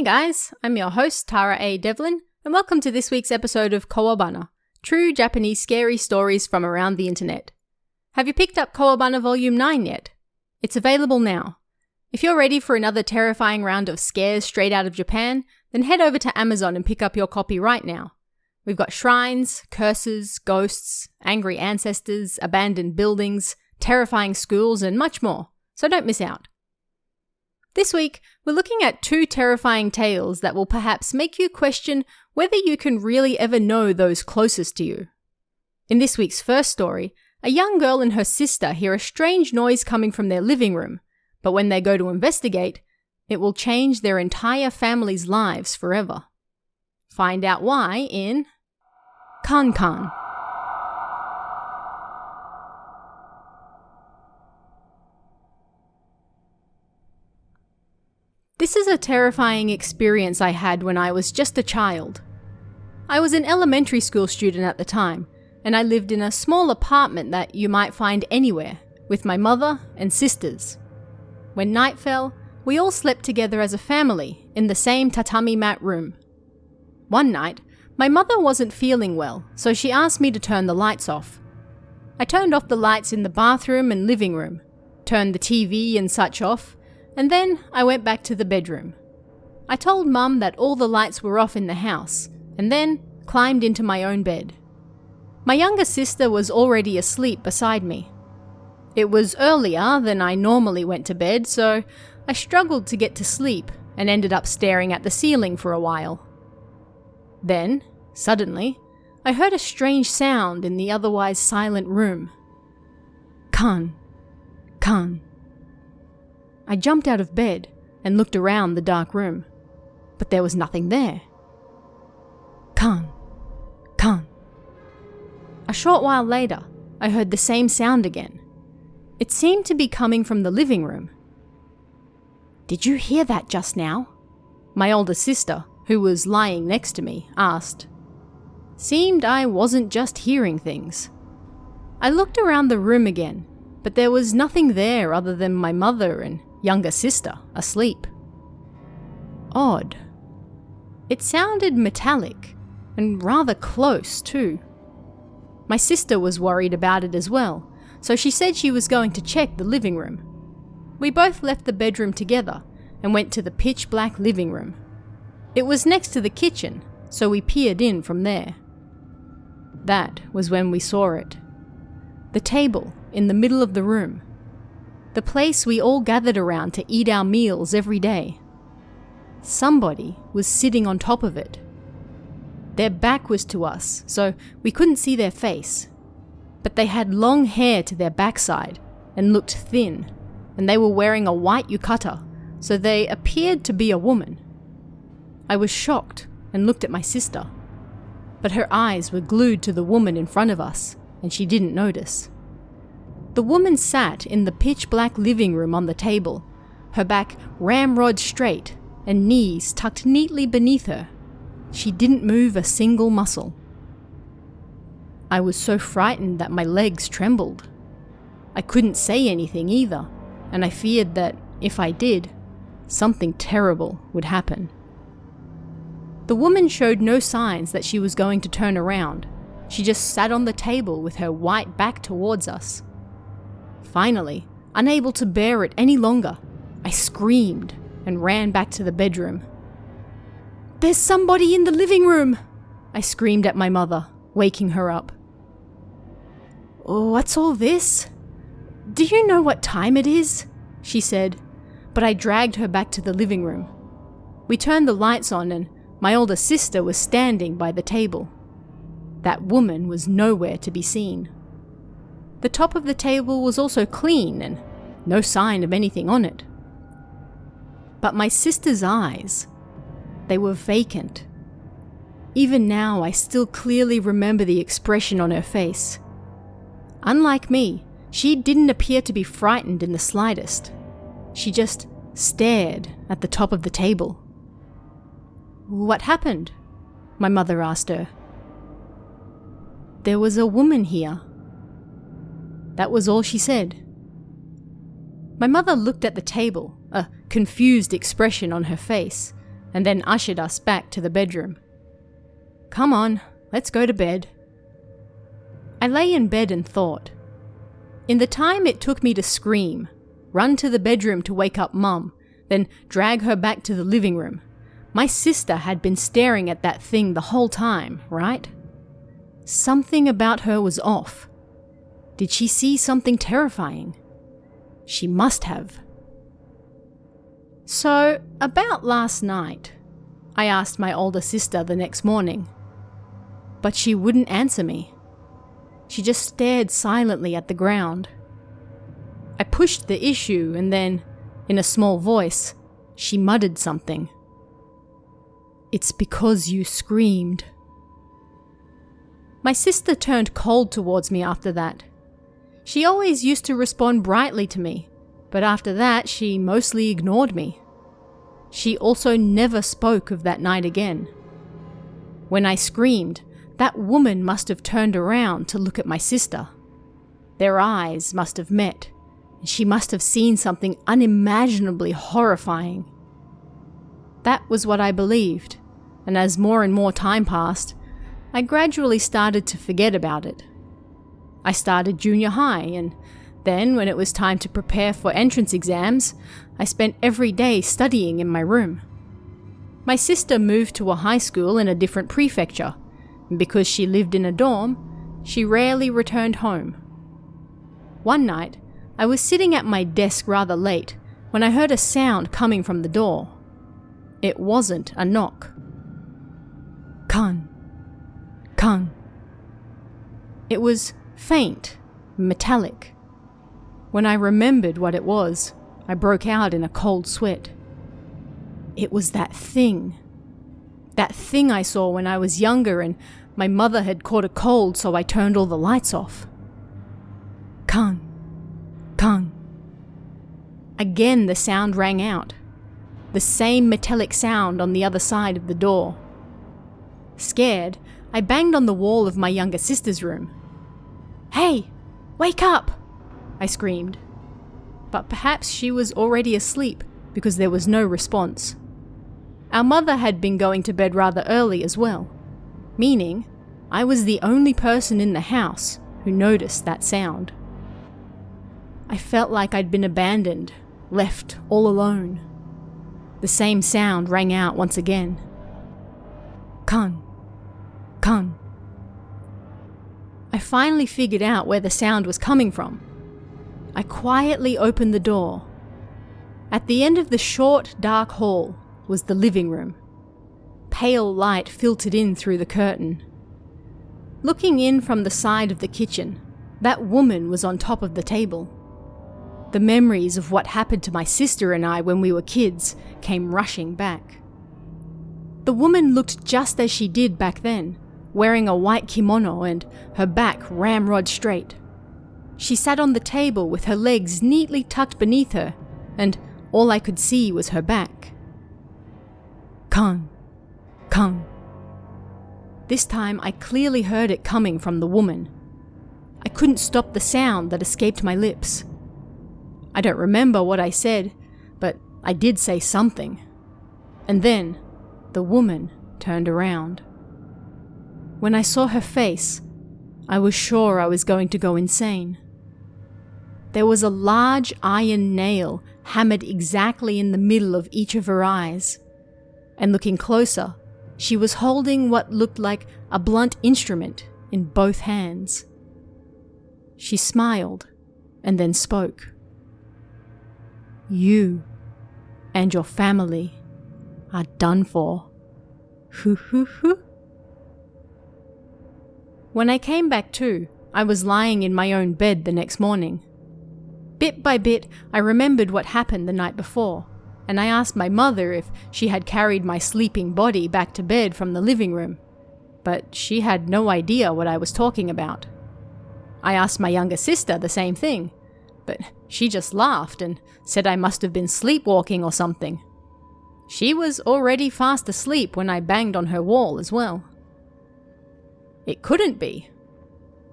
Hey guys, I'm your host Tara A. Devlin, and welcome to this week's episode of Kowabana, true Japanese scary stories from around the internet. Have you picked up Kowabana Volume 9 yet? It's available now. If you're ready for another terrifying round of scares straight out of Japan, then head over to Amazon and pick up your copy right now. We've got shrines, curses, ghosts, angry ancestors, abandoned buildings, terrifying schools, and much more, so don't miss out. This week, we're looking at two terrifying tales that will perhaps make you question whether you can really ever know those closest to you. In this week's first story, a young girl and her sister hear a strange noise coming from their living room, but when they go to investigate, it will change their entire family's lives forever. Find out why in Kan. This is a terrifying experience I had when I was just a child. I was an elementary school student at the time, and I lived in a small apartment that you might find anywhere, with my mother and sisters. When night fell, we all slept together as a family in the same tatami mat room. One night, my mother wasn't feeling well, so she asked me to turn the lights off. I turned off the lights in the bathroom and living room, turned the TV and such off, and then I went back to the bedroom. I told Mum that all the lights were off in the house, and then climbed into my own bed. My younger sister was already asleep beside me. It was earlier than I normally went to bed, so I struggled to get to sleep and ended up staring at the ceiling for a while. Then, suddenly, I heard a strange sound in the otherwise silent room. Kan. I jumped out of bed and looked around the dark room, but there was nothing there. Kan. A short while later, I heard the same sound again. It seemed to be coming from the living room. "Did you hear that just now?" My older sister, who was lying next to me, asked. Seemed I wasn't just hearing things. I looked around the room again, but there was nothing there other than my mother and younger sister asleep. Odd. It sounded metallic, and rather close too. My sister was worried about it as well, so she said she was going to check the living room. We both left the bedroom together and went to the pitch-black living room. It was next to the kitchen, so we peered in from there. That was when we saw it. The table in the middle of the room. The place we all gathered around to eat our meals every day. Somebody was sitting on top of it. Their back was to us, so we couldn't see their face. But they had long hair to their backside and looked thin, and they were wearing a white yukata, so they appeared to be a woman. I was shocked and looked at my sister, but her eyes were glued to the woman in front of us, and she didn't notice. The woman sat in the pitch-black living room on the table, her back ramrod straight and knees tucked neatly beneath her. She didn't move a single muscle. I was so frightened that my legs trembled. I couldn't say anything either, and I feared that, if I did, something terrible would happen. The woman showed no signs that she was going to turn around. She just sat on the table with her white back towards us. Finally, unable to bear it any longer, I screamed and ran back to the bedroom. "There's somebody in the living room!" I screamed at my mother, waking her up. "What's all this? Do you know what time it is?" she said, but I dragged her back to the living room. We turned the lights on and my older sister was standing by the table. That woman was nowhere to be seen. The top of the table was also clean and no sign of anything on it. But my sister's eyes, they were vacant. Even now, I still clearly remember the expression on her face. Unlike me, she didn't appear to be frightened in the slightest. She just stared at the top of the table. "What happened?" my mother asked her. "There was a woman here." That was all she said. My mother looked at the table, a confused expression on her face, and then ushered us back to the bedroom. "Come on, let's go to bed." I lay in bed and thought. In the time it took me to scream, run to the bedroom to wake up Mum, then drag her back to the living room, my sister had been staring at that thing the whole time, right? Something about her was off. Did she see something terrifying? She must have. So, about last night, I asked my older sister the next morning, but she wouldn't answer me. She just stared silently at the ground. I pushed the issue and then, in a small voice, she muttered something. "It's because you screamed." My sister turned cold towards me after that. She always used to respond brightly to me, but after that she mostly ignored me. She also never spoke of that night again. When I screamed, that woman must have turned around to look at my sister. Their eyes must have met, and she must have seen something unimaginably horrifying. That was what I believed, and as more and more time passed, I gradually started to forget about it. I started junior high, and then when it was time to prepare for entrance exams, I spent every day studying in my room. My sister moved to a high school in a different prefecture, and because she lived in a dorm, she rarely returned home. One night, I was sitting at my desk rather late when I heard a sound coming from the door. It wasn't a knock. Kan. Kan. It was faint, metallic. When I remembered what it was, I broke out in a cold sweat. It was that thing. That thing I saw when I was younger and my mother had caught a cold, so I turned all the lights off. Kan. Kan. Again the sound rang out. The same metallic sound on the other side of the door. Scared, I banged on the wall of my younger sister's room. "Hey, wake up!" I screamed. But perhaps she was already asleep because there was no response. Our mother had been going to bed rather early as well, meaning I was the only person in the house who noticed that sound. I felt like I'd been abandoned, left all alone. The same sound rang out once again. Kan. Kan. I finally figured out where the sound was coming from. I quietly opened the door. At the end of the short, dark hall was the living room. Pale light filtered in through the curtain. Looking in from the side of the kitchen, that woman was on top of the table. The memories of what happened to my sister and I when we were kids came rushing back. The woman looked just as she did back then, wearing a white kimono and her back ramrod straight. She sat on the table with her legs neatly tucked beneath her, and all I could see was her back. Kan. Kan. This time I clearly heard it coming from the woman. I couldn't stop the sound that escaped my lips. I don't remember what I said, but I did say something. And then the woman turned around. When I saw her face, I was sure I was going to go insane. There was a large iron nail hammered exactly in the middle of each of her eyes. And looking closer, she was holding what looked like a blunt instrument in both hands. She smiled and then spoke. "You and your family are done for. Hoo hoo hoo." When I came back to, I was lying in my own bed the next morning. Bit by bit, I remembered what happened the night before, and I asked my mother if she had carried my sleeping body back to bed from the living room, but she had no idea what I was talking about. I asked my younger sister the same thing, but she just laughed and said I must have been sleepwalking or something. She was already fast asleep when I banged on her wall as well. It couldn't be.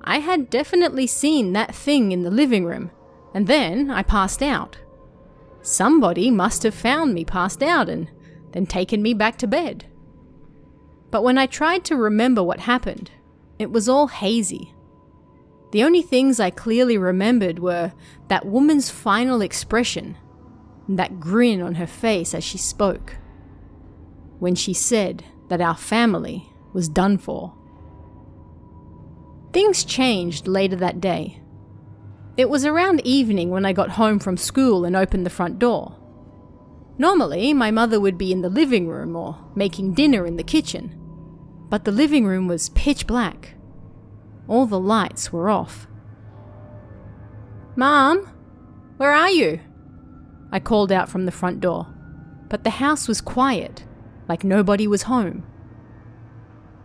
I had definitely seen that thing in the living room, and then I passed out. Somebody must have found me passed out, and then taken me back to bed. But when I tried to remember what happened, it was all hazy. The only things I clearly remembered were that woman's final expression and that grin on her face as she spoke, when she said that our family was done for. Things changed later that day. It was around evening when I got home from school and opened the front door. Normally, my mother would be in the living room or making dinner in the kitchen, but the living room was pitch black. All the lights were off. "Mom, where are you?" I called out from the front door, but the house was quiet, like nobody was home.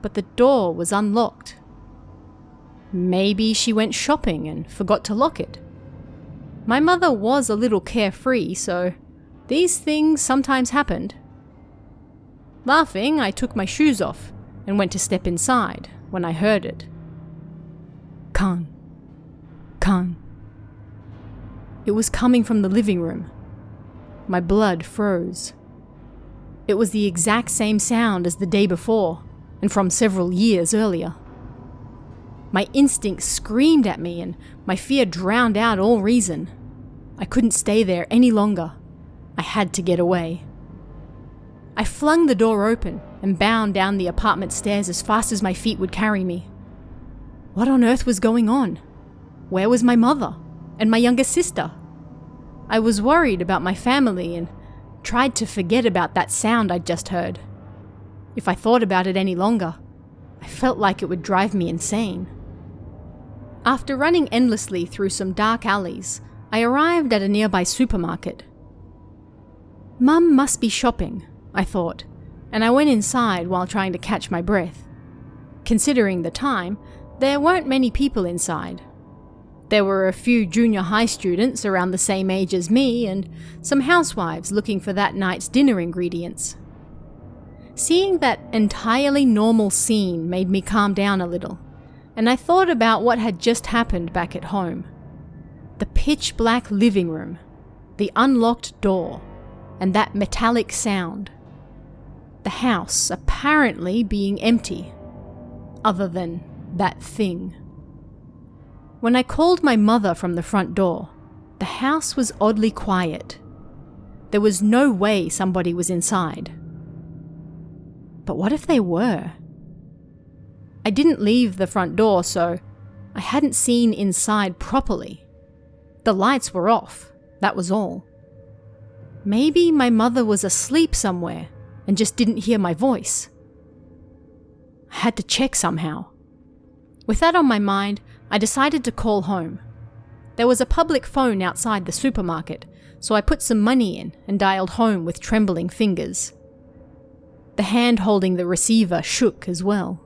But the door was unlocked. Maybe she went shopping and forgot to lock it. My mother was a little carefree, so these things sometimes happened. Laughing, I took my shoes off and went to step inside when I heard it. Khan. Khan. It was coming from the living room. My blood froze. It was the exact same sound as the day before, and from several years earlier. My instincts screamed at me, and my fear drowned out all reason. I couldn't stay there any longer. I had to get away. I flung the door open and bounded down the apartment stairs as fast as my feet would carry me. What on earth was going on? Where was my mother and my younger sister? I was worried about my family and tried to forget about that sound I'd just heard. If I thought about it any longer, I felt like it would drive me insane. After running endlessly through some dark alleys, I arrived at a nearby supermarket. Mum must be shopping, I thought, and I went inside while trying to catch my breath. Considering the time, there weren't many people inside. There were a few junior high students around the same age as me and some housewives looking for that night's dinner ingredients. Seeing that entirely normal scene made me calm down a little, and I thought about what had just happened back at home. The pitch black living room, the unlocked door, and that metallic sound. The house apparently being empty, other than that thing. When I called my mother from the front door, the house was oddly quiet. There was no way somebody was inside. But what if they were? I didn't leave the front door, so I hadn't seen inside properly. The lights were off, that was all. Maybe my mother was asleep somewhere and just didn't hear my voice. I had to check somehow. With that on my mind, I decided to call home. There was a public phone outside the supermarket, so I put some money in and dialed home with trembling fingers. The hand holding the receiver shook as well.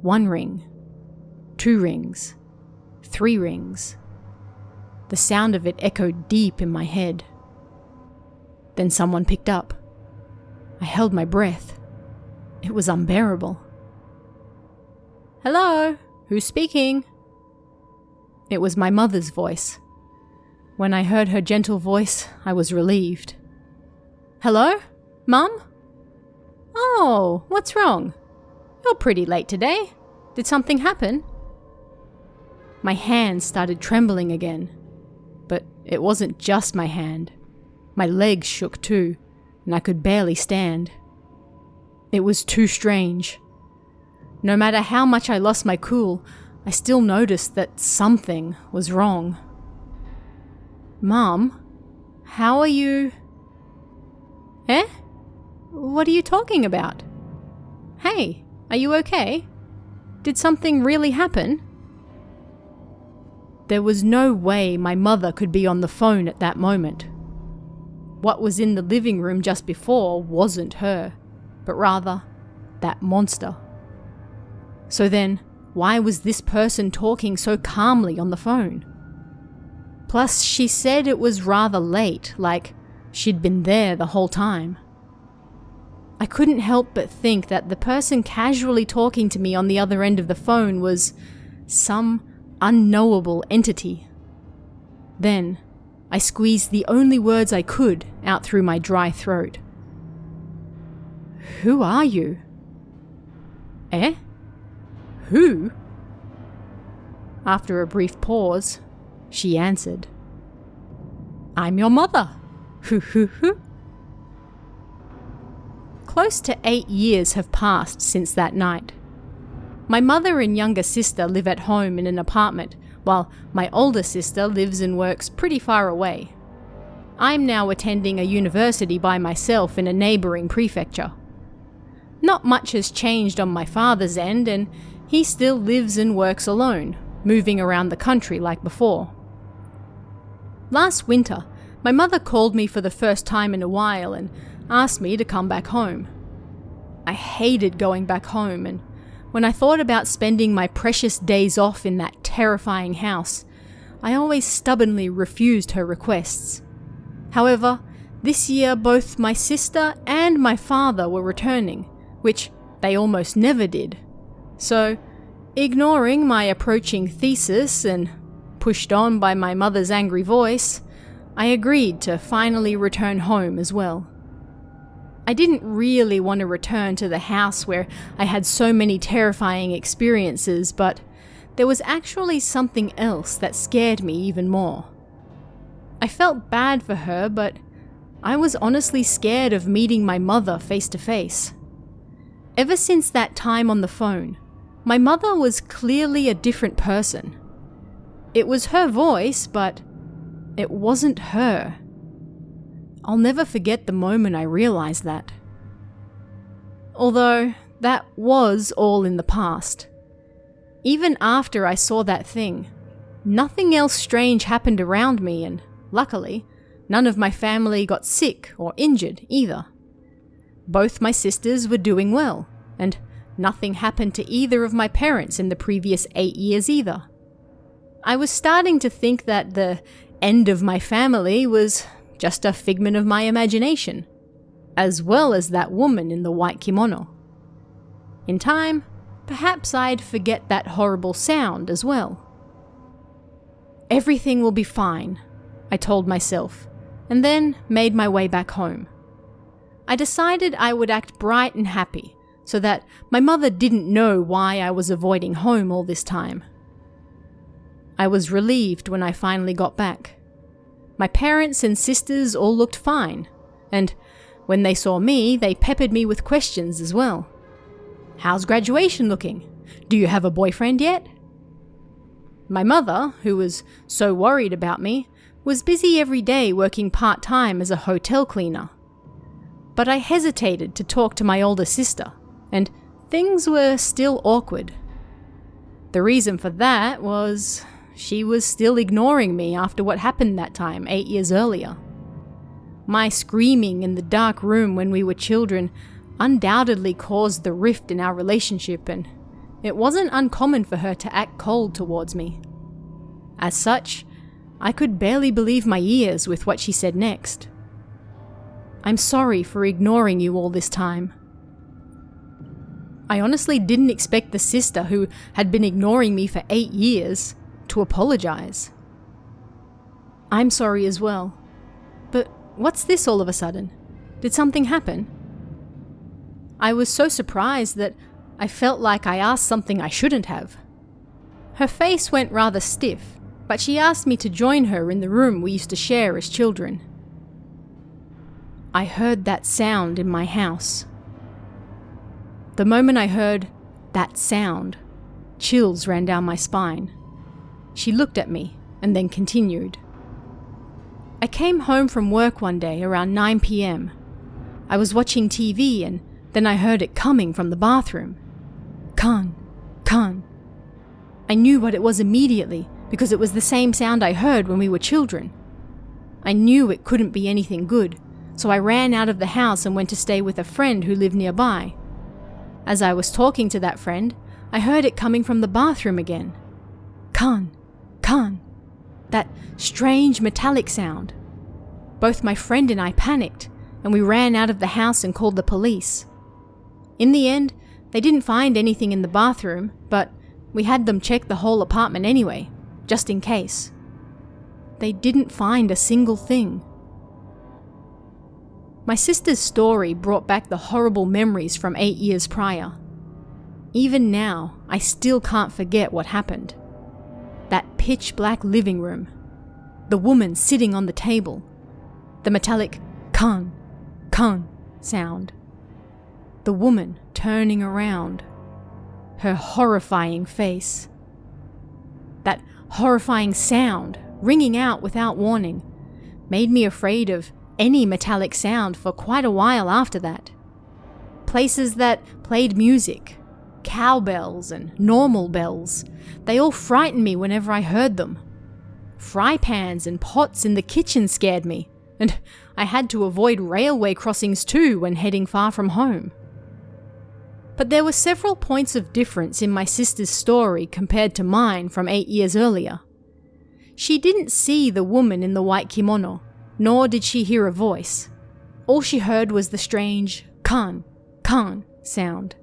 1 ring, 2 rings, 3 rings. The sound of it echoed deep in my head. Then someone picked up. I held my breath. It was unbearable. "Hello? Who's speaking?" It was my mother's voice. When I heard her gentle voice, I was relieved. "Hello? Mum? Oh, what's wrong? You're pretty late today. Did something happen?" My hand started trembling again, but it wasn't just my hand. My legs shook too, and I could barely stand. It was too strange. No matter how much I lost my cool, I still noticed that something was wrong. "Mom, how are you?" "Eh? What are you talking about? Hey, are you okay? Did something really happen?" There was no way my mother could be on the phone at that moment. What was in the living room just before wasn't her, but rather that monster. So then, why was this person talking so calmly on the phone? Plus, she said it was rather late, like she'd been there the whole time. I couldn't help but think that the person casually talking to me on the other end of the phone was some unknowable entity. Then, I squeezed the only words I could out through my dry throat. Who are you?" "Eh? Who?" After a brief pause, she answered, "I'm your mother. Hoo." Close to 8 years have passed since that night. My mother and younger sister live at home in an apartment, while my older sister lives and works pretty far away. I'm now attending a university by myself in a neighbouring prefecture. Not much has changed on my father's end, and he still lives and works alone, moving around the country like before. Last winter, my mother called me for the first time in a while and asked me to come back home. I hated going back home, and when I thought about spending my precious days off in that terrifying house, I always stubbornly refused her requests. However, this year both my sister and my father were returning, which they almost never did. So, ignoring my approaching thesis and pushed on by my mother's angry voice, I agreed to finally return home as well. I didn't really want to return to the house where I had so many terrifying experiences, but there was actually something else that scared me even more. I felt bad for her, but I was honestly scared of meeting my mother face to face. Ever since that time on the phone, my mother was clearly a different person. It was her voice, but it wasn't her. I'll never forget the moment I realized that. Although that was all in the past. Even after I saw that thing, nothing else strange happened around me, and luckily, none of my family got sick or injured either. Both my sisters were doing well, and nothing happened to either of my parents in the previous 8 years either. I was starting to think that the end of my family was just a figment of my imagination, as well as that woman in the white kimono. In time, perhaps I'd forget that horrible sound as well. Everything will be fine, I told myself, and then made my way back home. I decided I would act bright and happy, so that my mother didn't know why I was avoiding home all this time. I was relieved when I finally got back. My parents and sisters all looked fine, and when they saw me, they peppered me with questions as well. "How's graduation looking? Do you have a boyfriend yet?" My mother, who was so worried about me, was busy every day working part-time as a hotel cleaner. But I hesitated to talk to my older sister, and things were still awkward. The reason for that was she was still ignoring me after what happened that time 8 years earlier. My screaming in the dark room when we were children undoubtedly caused the rift in our relationship, and it wasn't uncommon for her to act cold towards me. As such, I could barely believe my ears with what she said next. "I'm sorry for ignoring you all this time." I honestly didn't expect the sister who had been ignoring me for 8 years to apologize. "I'm sorry as well. But what's this all of a sudden? Did something happen?" I was so surprised that I felt like I asked something I shouldn't have. Her face went rather stiff, but she asked me to join her in the room we used to share as children. I heard that sound in my house. The moment I heard that sound, chills ran down my spine. She looked at me and then continued. "I came home from work one day around 9 p.m. I was watching TV and then I heard it coming from the bathroom. Khan, Khan. I knew what it was immediately because it was the same sound I heard when we were children. I knew it couldn't be anything good, so I ran out of the house and went to stay with a friend who lived nearby. As I was talking to that friend, I heard it coming from the bathroom again. Khan, Khan. That strange metallic sound. Both my friend and I panicked, and we ran out of the house and called the police. In the end, they didn't find anything in the bathroom, but we had them check the whole apartment anyway, just in case. They didn't find a single thing." My sister's story brought back the horrible memories from 8 years prior. Even now, I still can't forget what happened. That pitch-black living room, the woman sitting on the table, the metallic kan, kan sound, the woman turning around, her horrifying face. That horrifying sound, ringing out without warning, made me afraid of any metallic sound for quite a while after that. Places that played music, cowbells and normal bells, they all frightened me whenever I heard them. Fry pans and pots in the kitchen scared me, and I had to avoid railway crossings too when heading far from home. But there were several points of difference in my sister's story compared to mine from 8 years earlier. She didn't see the woman in the white kimono, nor did she hear a voice. All she heard was the strange kan, kan sound.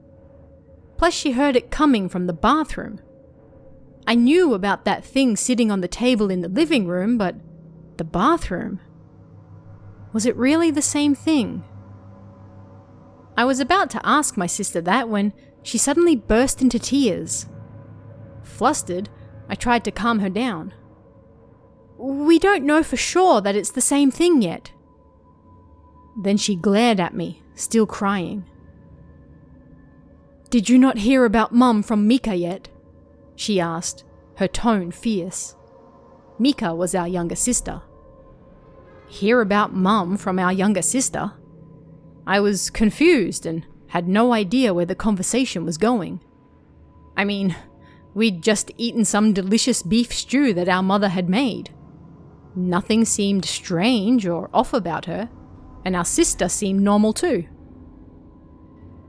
Plus she heard it coming from the bathroom. I knew about that thing sitting on the table in the living room, but the bathroom? Was it really the same thing? I was about to ask my sister that when she suddenly burst into tears. Flustered, I tried to calm her down. We don't know for sure that it's the same thing yet. Then she glared at me, still crying. Did you not hear about Mum from Mika yet? She asked, her tone fierce. Mika was our younger sister. Hear about Mum from our younger sister? I was confused and had no idea where the conversation was going. I mean, we'd just eaten some delicious beef stew that our mother had made. Nothing seemed strange or off about her, and our sister seemed normal too.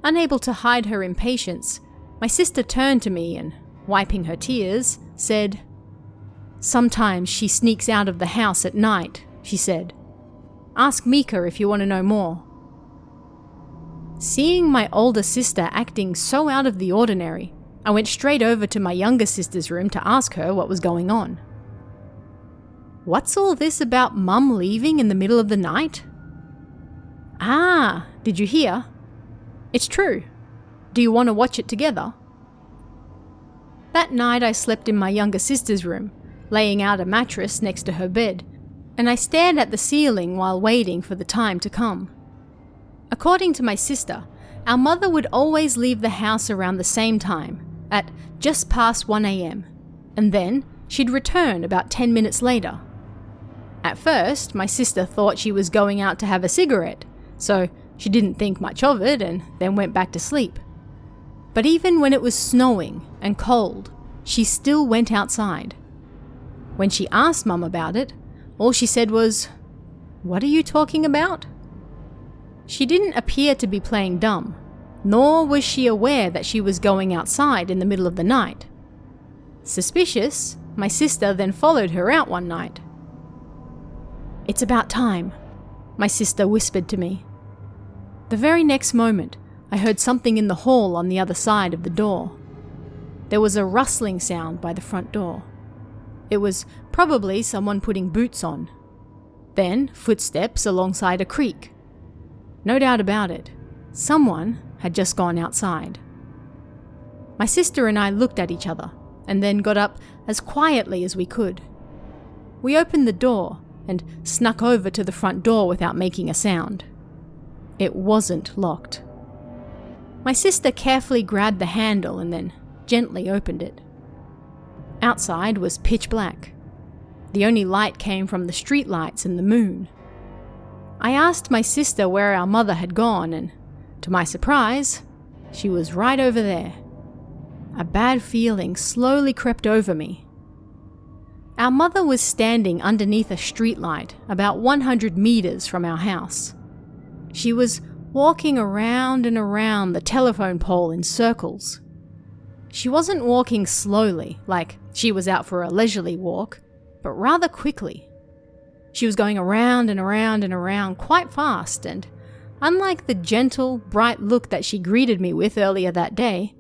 Unable to hide her impatience, my sister turned to me and, wiping her tears, said, "Sometimes she sneaks out of the house at night," she said. "Ask Mika if you want to know more." Seeing my older sister acting so out of the ordinary, I went straight over to my younger sister's room to ask her what was going on. "What's all this about Mum leaving in the middle of the night?" "Ah, did you hear? It's true. Do you want to watch it together?" That night I slept in my younger sister's room, laying out a mattress next to her bed, and I stared at the ceiling while waiting for the time to come. According to my sister, our mother would always leave the house around the same time, at just past 1 a.m, and then she'd return about 10 minutes later. At first, my sister thought she was going out to have a cigarette, so she didn't think much of it and then went back to sleep. But even when it was snowing and cold, she still went outside. When she asked Mum about it, all she said was, "What are you talking about?" She didn't appear to be playing dumb, nor was she aware that she was going outside in the middle of the night. Suspicious, my sister then followed her out one night. "It's about time," my sister whispered to me. The very next moment, I heard something in the hall on the other side of the door. There was a rustling sound by the front door. It was probably someone putting boots on. Then footsteps alongside a creek. No doubt about it, someone had just gone outside. My sister and I looked at each other, and then got up as quietly as we could. We opened the door and snuck over to the front door without making a sound. It wasn't locked. My sister carefully grabbed the handle and then gently opened it. Outside was pitch black. The only light came from the street lights and the moon. I asked my sister where our mother had gone, and to my surprise, she was right over there. A bad feeling slowly crept over me. Our mother was standing underneath a streetlight about 100 meters from our house. She was walking around and around the telephone pole in circles. She wasn't walking slowly, like she was out for a leisurely walk, but rather quickly. She was going around and around and around quite fast, and unlike the gentle, bright look that she greeted me with earlier that day,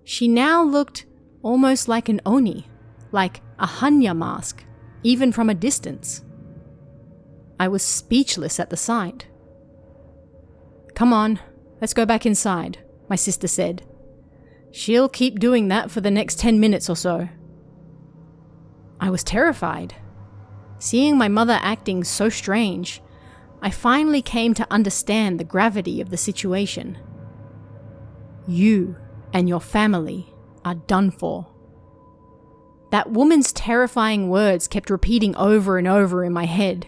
she now looked almost like an oni, like a Hanya mask, even from a distance. I was speechless at the sight. "Come on, let's go back inside," my sister said. "She'll keep doing that for the next 10 minutes or so." I was terrified. Seeing my mother acting so strange, I finally came to understand the gravity of the situation. You and your family are done for. That woman's terrifying words kept repeating over and over in my head.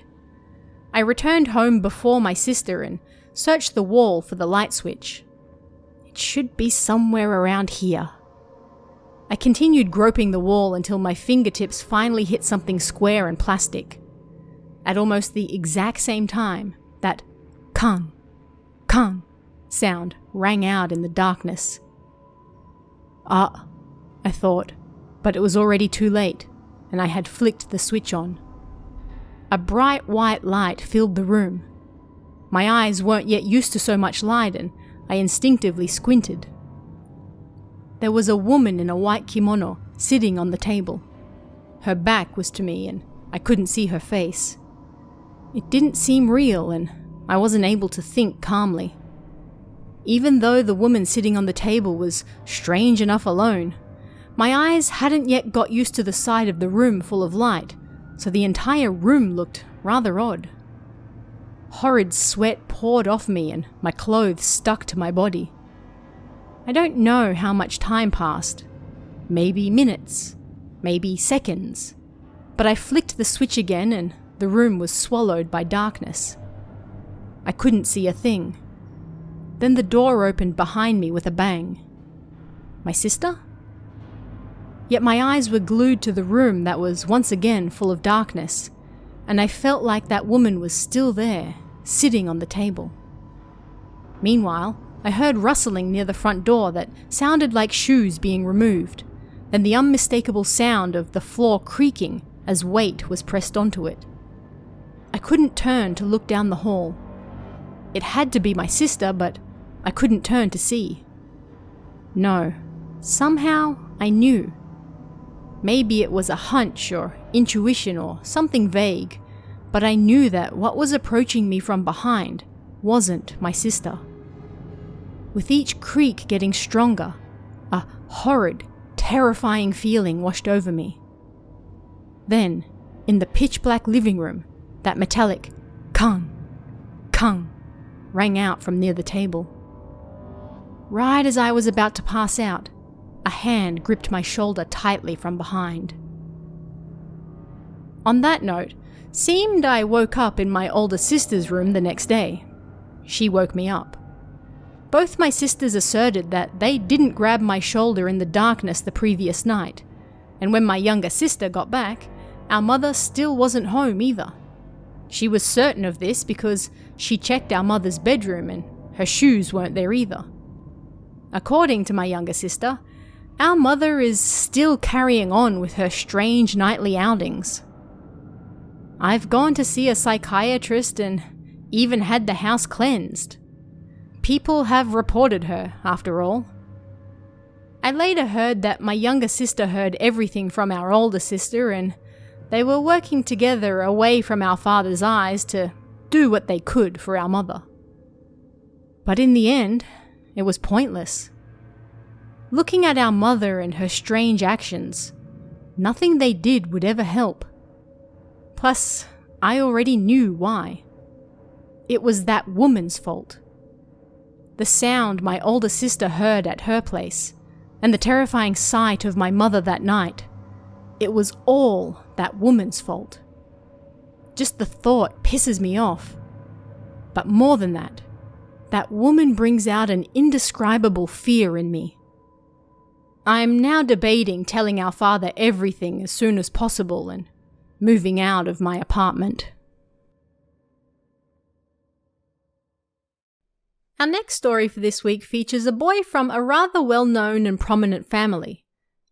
I returned home before my sister and searched the wall for the light switch. It should be somewhere around here. I continued groping the wall until my fingertips finally hit something square and plastic. At almost the exact same time, that "Kang, Kang" sound rang out in the darkness. I thought, but it was already too late, and I had flicked the switch on. A bright white light filled the room. My eyes weren't yet used to so much light, and I instinctively squinted. There was a woman in a white kimono sitting on the table. Her back was to me, and I couldn't see her face. It didn't seem real, and I wasn't able to think calmly. Even though the woman sitting on the table was strange enough alone, my eyes hadn't yet got used to the sight of the room full of light, so the entire room looked rather odd. Horrid sweat poured off me and my clothes stuck to my body. I don't know how much time passed. Maybe minutes, maybe seconds. But I flicked the switch again and the room was swallowed by darkness. I couldn't see a thing. Then the door opened behind me with a bang. My sister? Yet my eyes were glued to the room that was once again full of darkness, and I felt like that woman was still there, sitting on the table. Meanwhile, I heard rustling near the front door that sounded like shoes being removed, then the unmistakable sound of the floor creaking as weight was pressed onto it. I couldn't turn to look down the hall. It had to be my sister, but I couldn't turn to see. No, somehow I knew. Maybe it was a hunch or intuition or something vague, but I knew that what was approaching me from behind wasn't my sister. With each creak getting stronger, a horrid, terrifying feeling washed over me. Then, in the pitch-black living room, that metallic "Kang, Kang" rang out from near the table. Right as I was about to pass out, a hand gripped my shoulder tightly from behind. On that note, seemed I woke up in my older sister's room the next day. She woke me up. Both my sisters asserted that they didn't grab my shoulder in the darkness the previous night, and when my younger sister got back, our mother still wasn't home either. She was certain of this because she checked our mother's bedroom and her shoes weren't there either. According to my younger sister, our mother is still carrying on with her strange nightly outings. I've gone to see a psychiatrist and even had the house cleansed. People have reported her, after all. I later heard that my younger sister heard everything from our older sister and they were working together away from our father's eyes to do what they could for our mother. But in the end, it was pointless. Looking at our mother and her strange actions, nothing they did would ever help. Plus, I already knew why. It was that woman's fault. The sound my older sister heard at her place, and the terrifying sight of my mother that night, it was all that woman's fault. Just the thought pisses me off. But more than that, that woman brings out an indescribable fear in me. I'm now debating telling our father everything as soon as possible and moving out of my apartment. Our next story for this week features a boy from a rather well-known and prominent family.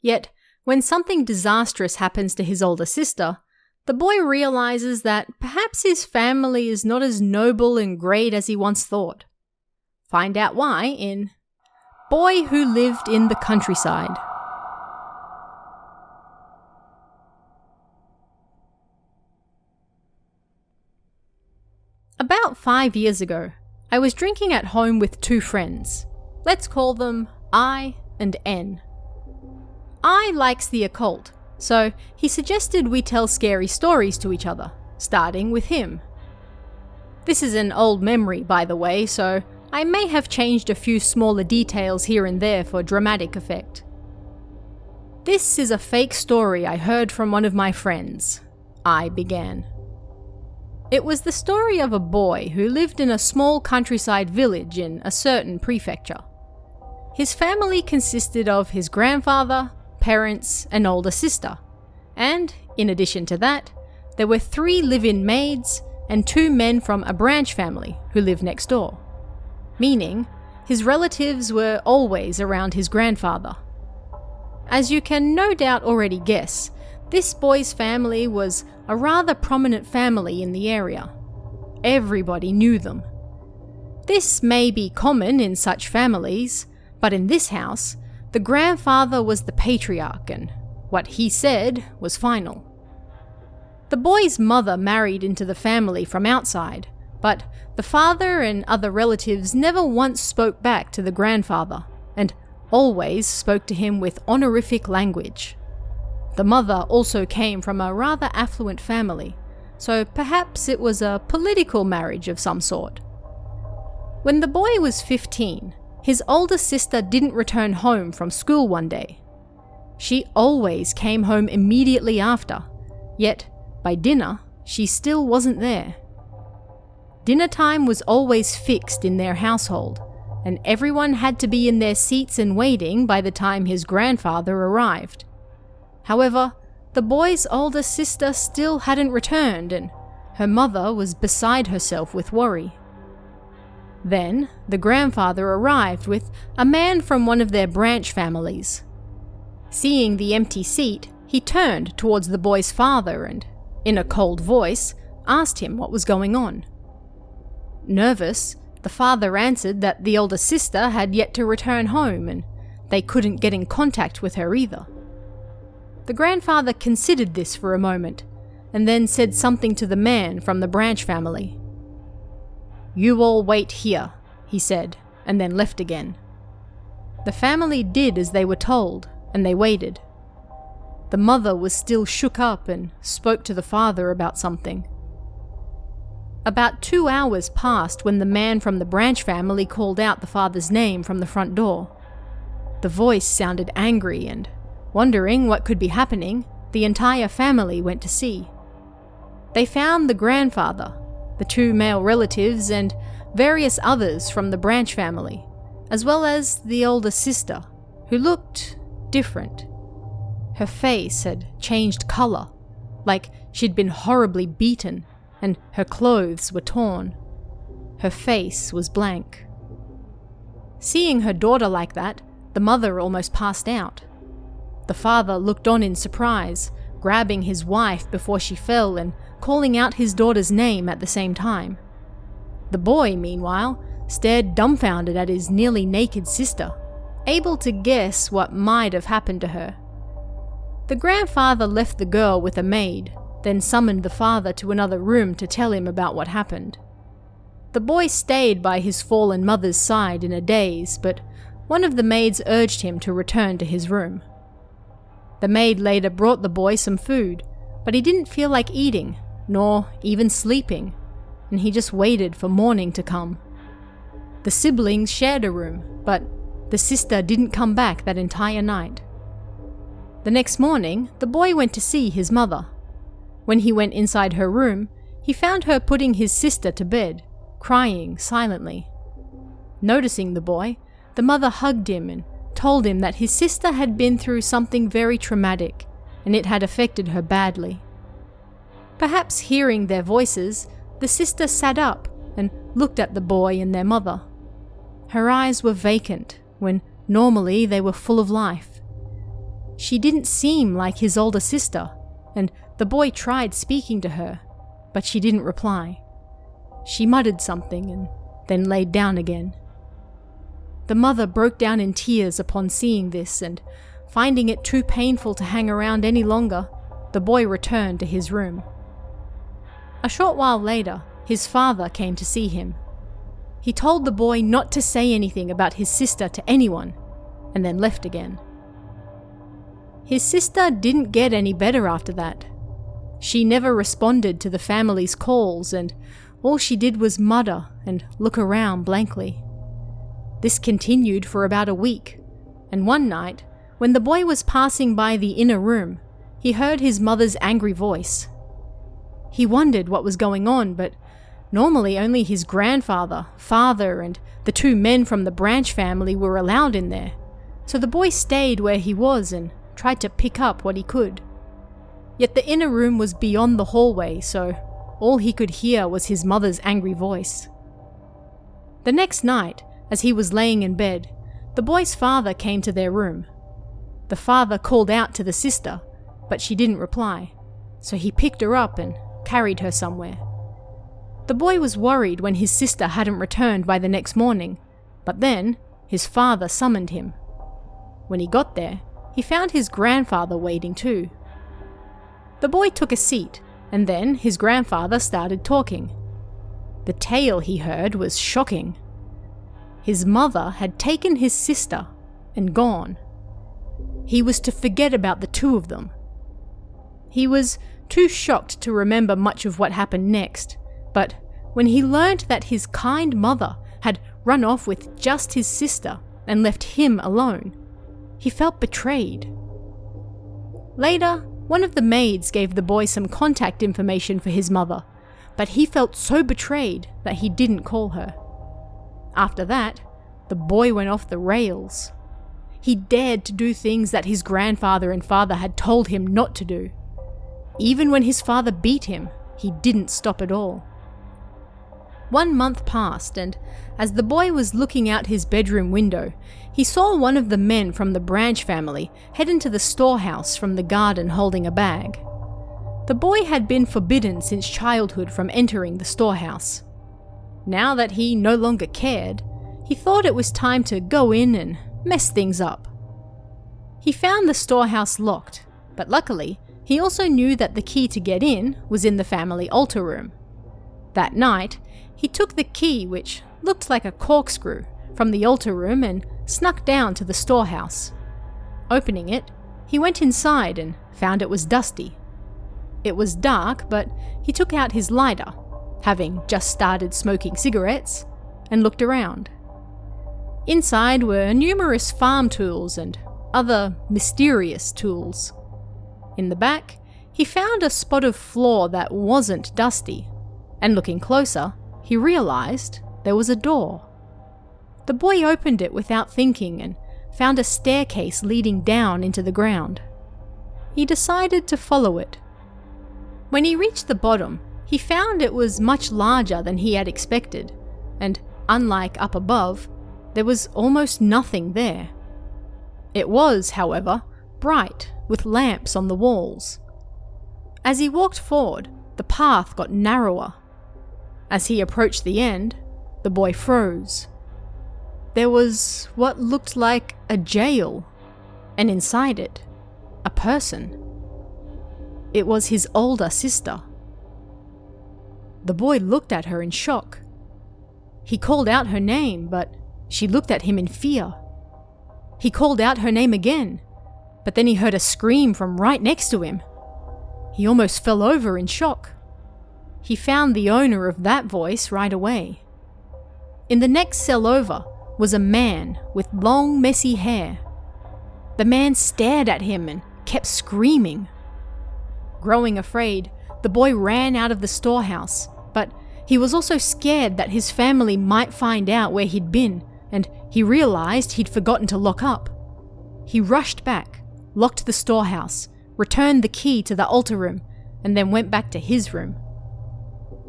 Yet, when something disastrous happens to his older sister, the boy realizes that perhaps his family is not as noble and great as he once thought. Find out why in Boy Who Lived in the Countryside. About 5 years ago, I was drinking at home with two friends. Let's call them I and N. I likes the occult, so he suggested we tell scary stories to each other, starting with him. This is an old memory, by the way, so I may have changed a few smaller details here and there for dramatic effect. This is a fake story I heard from one of my friends, I began. It was the story of a boy who lived in a small countryside village in a certain prefecture. His family consisted of his grandfather, parents, and older sister, and, in addition to that, there were 3 live-in maids and 2 men from a branch family who lived next door, meaning his relatives were always around his grandfather. As you can no doubt already guess, this boy's family was a rather prominent family in the area. Everybody knew them. This may be common in such families, but in this house, the grandfather was the patriarch and what he said was final. The boy's mother married into the family from outside, but the father and other relatives never once spoke back to the grandfather and always spoke to him with honorific language. The mother also came from a rather affluent family, so perhaps it was a political marriage of some sort. When the boy was 15, his older sister didn't return home from school one day. She always came home immediately after, yet by dinner, she still wasn't there. Dinner time was always fixed in their household, and everyone had to be in their seats and waiting by the time his grandfather arrived. However, the boy's older sister still hadn't returned, and her mother was beside herself with worry. Then, the grandfather arrived with a man from one of their branch families. Seeing the empty seat, he turned towards the boy's father and, in a cold voice, asked him what was going on. Nervous, the father answered that the older sister had yet to return home and they couldn't get in contact with her either. The grandfather considered this for a moment and then said something to the man from the branch family. "You all wait here," he said, and then left again. The family did as they were told, and they waited. The mother was still shook up and spoke to the father about something. About 2 hours passed when the man from the branch family called out the father's name from the front door. The voice sounded angry and, wondering what could be happening, the entire family went to see. They found the grandfather, the 2 male relatives, and various others from the branch family, as well as the older sister, who looked different. Her face had changed colour, like she'd been horribly beaten, and her clothes were torn. Her face was blank. Seeing her daughter like that, the mother almost passed out. The father looked on in surprise, grabbing his wife before she fell and calling out his daughter's name at the same time. The boy, meanwhile, stared dumbfounded at his nearly naked sister, able to guess what might have happened to her. The grandfather left the girl with a maid, then summoned the father to another room to tell him about what happened. The boy stayed by his fallen mother's side in a daze, but one of the maids urged him to return to his room. The maid later brought the boy some food, but he didn't feel like eating, nor even sleeping, and he just waited for morning to come. The siblings shared a room, but the sister didn't come back that entire night. The next morning, the boy went to see his mother. When he went inside her room, he found her putting his sister to bed, crying silently. Noticing the boy, the mother hugged him and told him that his sister had been through something very traumatic, and it had affected her badly. Perhaps hearing their voices, the sister sat up and looked at the boy and their mother. Her eyes were vacant, when normally they were full of life. She didn't seem like his older sister, and the boy tried speaking to her, but she didn't reply. She muttered something and then laid down again. The mother broke down in tears upon seeing this, and finding it too painful to hang around any longer, the boy returned to his room. A short while later, his father came to see him. He told the boy not to say anything about his sister to anyone, and then left again. His sister didn't get any better after that. She never responded to the family's calls, and all she did was mutter and look around blankly. This continued for about a week, and one night, when the boy was passing by the inner room, he heard his mother's angry voice. He wondered what was going on, but normally only his grandfather, father, and the 2 men from the Branch family were allowed in there, so the boy stayed where he was and tried to pick up what he could. Yet the inner room was beyond the hallway, so all he could hear was his mother's angry voice. The next night, as he was laying in bed, the boy's father came to their room. The father called out to the sister, but she didn't reply, so he picked her up and carried her somewhere. The boy was worried when his sister hadn't returned by the next morning, but then his father summoned him. When he got there, he found his grandfather waiting too. The boy took a seat, and then his grandfather started talking. The tale he heard was shocking. His mother had taken his sister and gone. He was to forget about the 2 of them. He was too shocked to remember much of what happened next, but when he learned that his kind mother had run off with just his sister and left him alone, he felt betrayed. Later, one of the maids gave the boy some contact information for his mother, but he felt so betrayed that he didn't call her. After that, the boy went off the rails. He dared to do things that his grandfather and father had told him not to do. Even when his father beat him, he didn't stop at all. 1 month passed, and as the boy was looking out his bedroom window, he saw one of the men from the Branch family head into the storehouse from the garden holding a bag. The boy had been forbidden since childhood from entering the storehouse. Now that he no longer cared, he thought it was time to go in and mess things up. He found the storehouse locked, but luckily, he also knew that the key to get in was in the family altar room. That night, he took the key, which looked like a corkscrew, from the altar room and snuck down to the storehouse. Opening it, he went inside and found it was dusty. It was dark, but he took out his lighter, having just started smoking cigarettes, and looked around. Inside were numerous farm tools and other mysterious tools. In the back, he found a spot of floor that wasn't dusty, and looking closer, he realized there was a door. The boy opened it without thinking and found a staircase leading down into the ground. He decided to follow it. When he reached the bottom, he found it was much larger than he had expected, and unlike up above, there was almost nothing there. It was, however, bright, with lamps on the walls. As he walked forward, the path got narrower. As he approached the end, the boy froze. There was what looked like a jail, and inside it, a person. It was his older sister. The boy looked at her in shock. He called out her name, but she looked at him in fear. He called out her name again, but then he heard a scream from right next to him. He almost fell over in shock. He found the owner of that voice right away. In the next cell over was a man with long, messy hair. The man stared at him and kept screaming. Growing afraid, the boy ran out of the storehouse, but he was also scared that his family might find out where he'd been, and he realized he'd forgotten to lock up. He rushed back, locked the storehouse, returned the key to the altar room, and then went back to his room.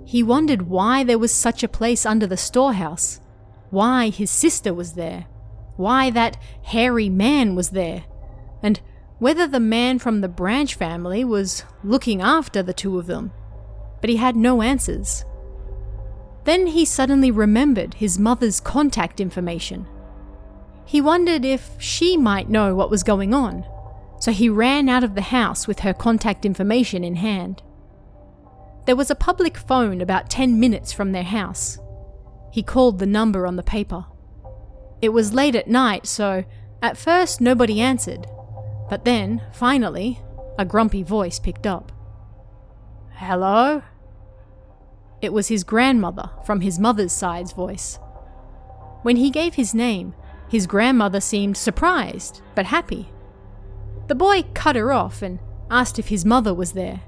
He wondered why there was such a place under the storehouse, why his sister was there, why that hairy man was there, and whether the man from the Branch family was looking after the 2 of them, but he had no answers. Then he suddenly remembered his mother's contact information. He wondered if she might know what was going on, so he ran out of the house with her contact information in hand. There was a public phone about 10 minutes from their house. He called the number on the paper. It was late at night, so at first nobody answered. But then, finally, a grumpy voice picked up. "Hello?" It was his grandmother from his mother's side's voice. When he gave his name, his grandmother seemed surprised, but happy. The boy cut her off and asked if his mother was there.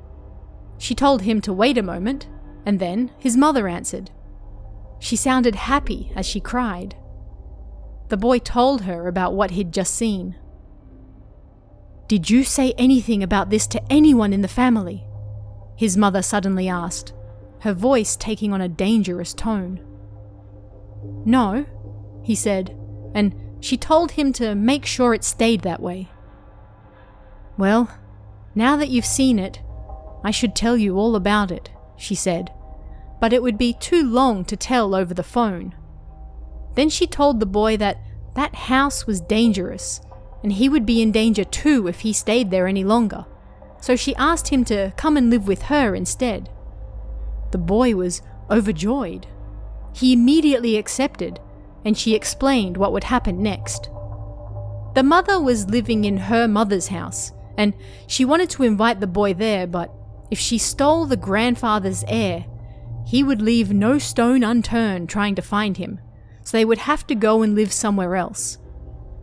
She told him to wait a moment, and then his mother answered. She sounded happy as she cried. The boy told her about what he'd just seen. "Did you say anything about this to anyone in the family?" his mother suddenly asked, her voice taking on a dangerous tone. "No," he said, and she told him to make sure it stayed that way. "Well, now that you've seen it, I should tell you all about it," she said, "but it would be too long to tell over the phone." Then she told the boy that that house was dangerous, and he would be in danger too if he stayed there any longer, so she asked him to come and live with her instead. The boy was overjoyed. He immediately accepted, and she explained what would happen next. The mother was living in her mother's house, and she wanted to invite the boy there, but if she stole the grandfather's heir, he would leave no stone unturned trying to find him, so they would have to go and live somewhere else.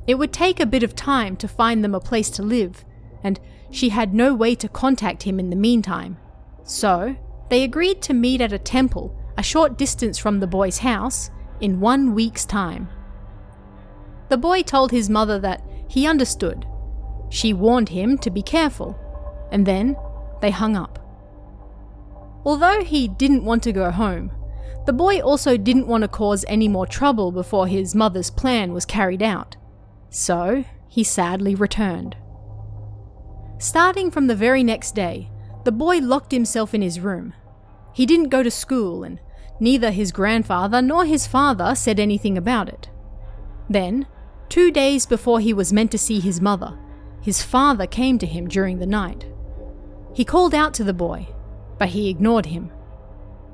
It would take a bit of time to find them a place to live, and she had no way to contact him in the meantime. So, they agreed to meet at a temple a short distance from the boy's house in 1 week's time. The boy told his mother that he understood. She warned him to be careful, and then they hung up. Although he didn't want to go home, the boy also didn't want to cause any more trouble before his mother's plan was carried out, so he sadly returned. Starting from the very next day, the boy locked himself in his room. He didn't go to school, and neither his grandfather nor his father said anything about it. Then, 2 days before he was meant to see his mother, his father came to him during the night. He called out to the boy, but he ignored him.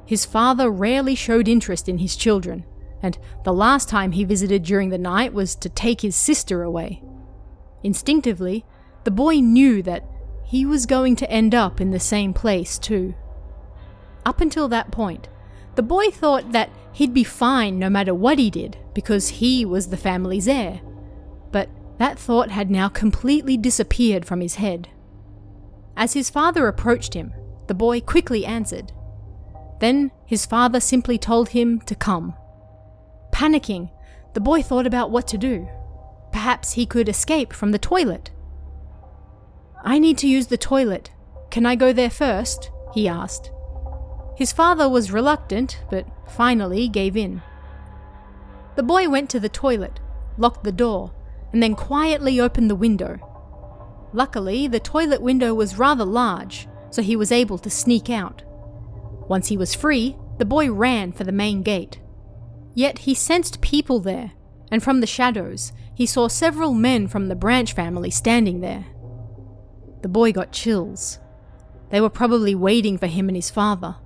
His father rarely showed interest in his children, and the last time he visited during the night was to take his sister away. Instinctively, the boy knew that he was going to end up in the same place too. Up until that point, the boy thought that he'd be fine no matter what he did because he was the family's heir. But that thought had now completely disappeared from his head. As his father approached him, the boy quickly answered. Then his father simply told him to come. Panicking, the boy thought about what to do. Perhaps he could escape from the toilet. "I need to use the toilet. Can I go there first?" he asked. His father was reluctant, but finally gave in. The boy went to the toilet, locked the door, and then quietly opened the window. Luckily, the toilet window was rather large, so he was able to sneak out. Once he was free, the boy ran for the main gate. Yet he sensed people there, and from the shadows, he saw several men from the Branch family standing there. The boy got chills. They were probably waiting for him and his father.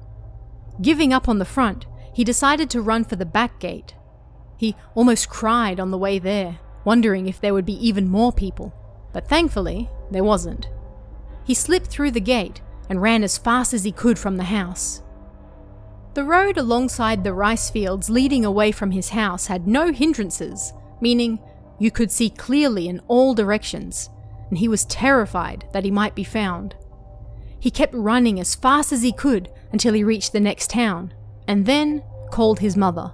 Giving up on the front, he decided to run for the back gate. He almost cried on the way there, wondering if there would be even more people, but thankfully, there wasn't. He slipped through the gate and ran as fast as he could from the house. The road alongside the rice fields leading away from his house had no hindrances, meaning you could see clearly in all directions, and he was terrified that he might be found. He kept running as fast as he could until he reached the next town, and then called his mother.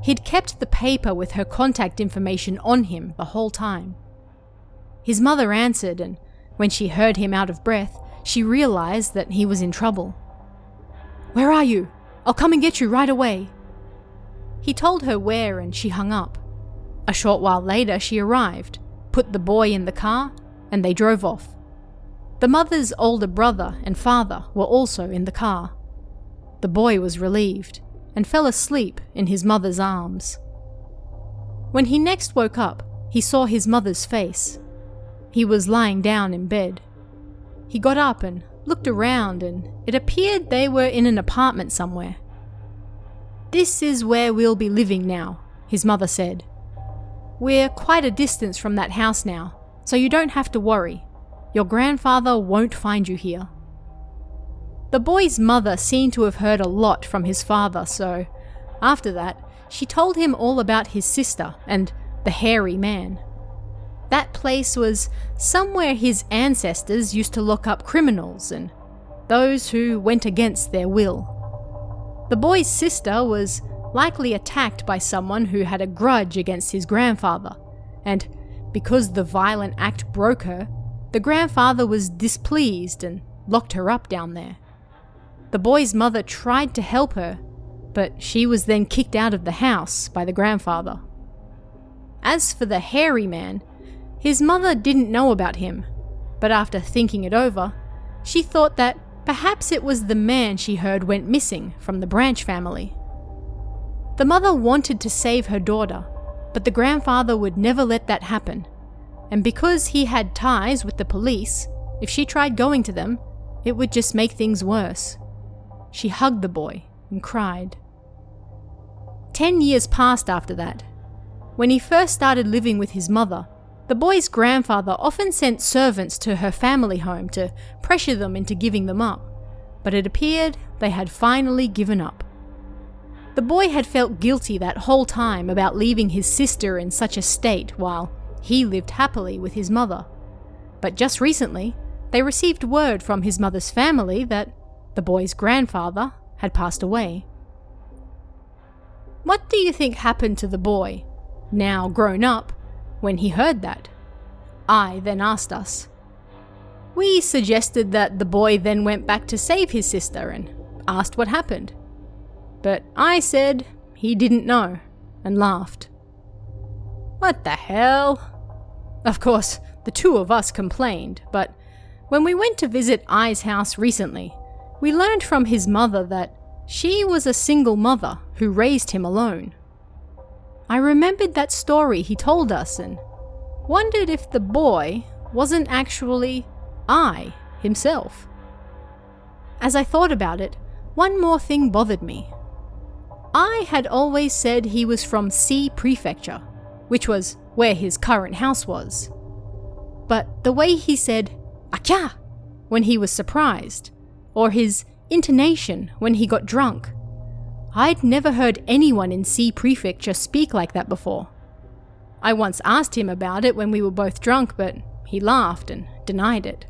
He'd kept the paper with her contact information on him the whole time. His mother answered, and when she heard him out of breath, she realized that he was in trouble. "Where are you? I'll come and get you right away." He told her where, and she hung up. A short while later, she arrived, put the boy in the car, and they drove off. The mother's older brother and father were also in the car. The boy was relieved and fell asleep in his mother's arms. When he next woke up, he saw his mother's face. He was lying down in bed. He got up and looked around, and it appeared they were in an apartment somewhere. "This is where we'll be living now," his mother said. "We're quite a distance from that house now, so you don't have to worry. Your grandfather won't find you here." The boy's mother seemed to have heard a lot from his father, so after that, she told him all about his sister and the hairy man. That place was somewhere his ancestors used to lock up criminals and those who went against their will. The boy's sister was likely attacked by someone who had a grudge against his grandfather, and because the violent act broke her, the grandfather was displeased and locked her up down there. The boy's mother tried to help her, but she was then kicked out of the house by the grandfather. As for the hairy man, his mother didn't know about him, but after thinking it over, she thought that perhaps it was the man she heard went missing from the Branch family. The mother wanted to save her daughter, but the grandfather would never let that happen, and because he had ties with the police, if she tried going to them, it would just make things worse. She hugged the boy and cried. 10 years passed after that. When he first started living with his mother, the boy's grandfather often sent servants to her family home to pressure them into giving them up, but it appeared they had finally given up. The boy had felt guilty that whole time about leaving his sister in such a state while he lived happily with his mother. But just recently, they received word from his mother's family that the boy's grandfather had passed away. What do you think happened to the boy, now grown up, when he heard that? I then asked us. We suggested that the boy then went back to save his sister and asked what happened. But I said he didn't know and laughed. What the hell? Of course, the two of us complained, but when we went to visit I's house recently, we learned from his mother that she was a single mother who raised him alone. I remembered that story he told us and wondered if the boy wasn't actually I himself. As I thought about it, one more thing bothered me. I had always said he was from C Prefecture, which was where his current house was. But the way he said "Acha" when he was surprised, or his intonation when he got drunk, I'd never heard anyone in C Prefecture speak like that before. I once asked him about it when we were both drunk, but he laughed and denied it.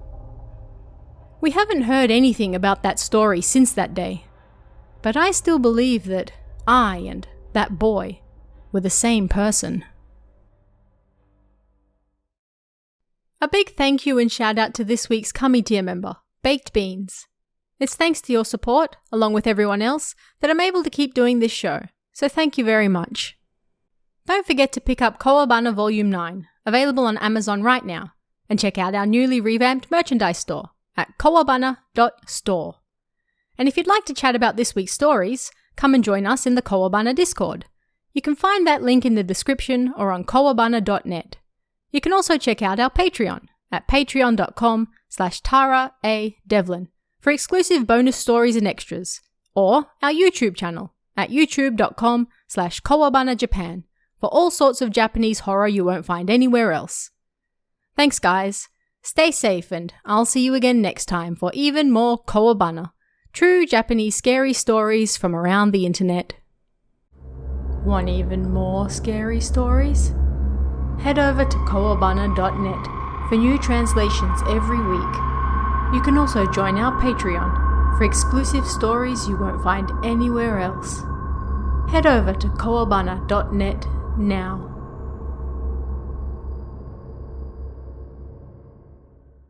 We haven't heard anything about that story since that day, but I still believe that I and that boy were the same person. A big thank you and shout out to this week's Cummy tier member, Baked Beans. It's thanks to your support, along with everyone else, that I'm able to keep doing this show, so thank you very much. Don't forget to pick up Kowabana Volume 9, available on Amazon right now, and check out our newly revamped merchandise store at kowabana.store. And if you'd like to chat about this week's stories, come and join us in the Kowabana Discord. You can find that link in the description or on kowabana.net. You can also check out our Patreon at patreon.com/TaraADevlin for exclusive bonus stories and extras, or our YouTube channel at youtube.com/KowabanaJapan for all sorts of Japanese horror you won't find anywhere else. Thanks guys, stay safe and I'll see you again next time for even more Kowabana, true Japanese scary stories from around the internet. Want even more scary stories? Head over to kowabana.net for new translations every week. You can also join our Patreon for exclusive stories you won't find anywhere else. Head over to kowabana.net now.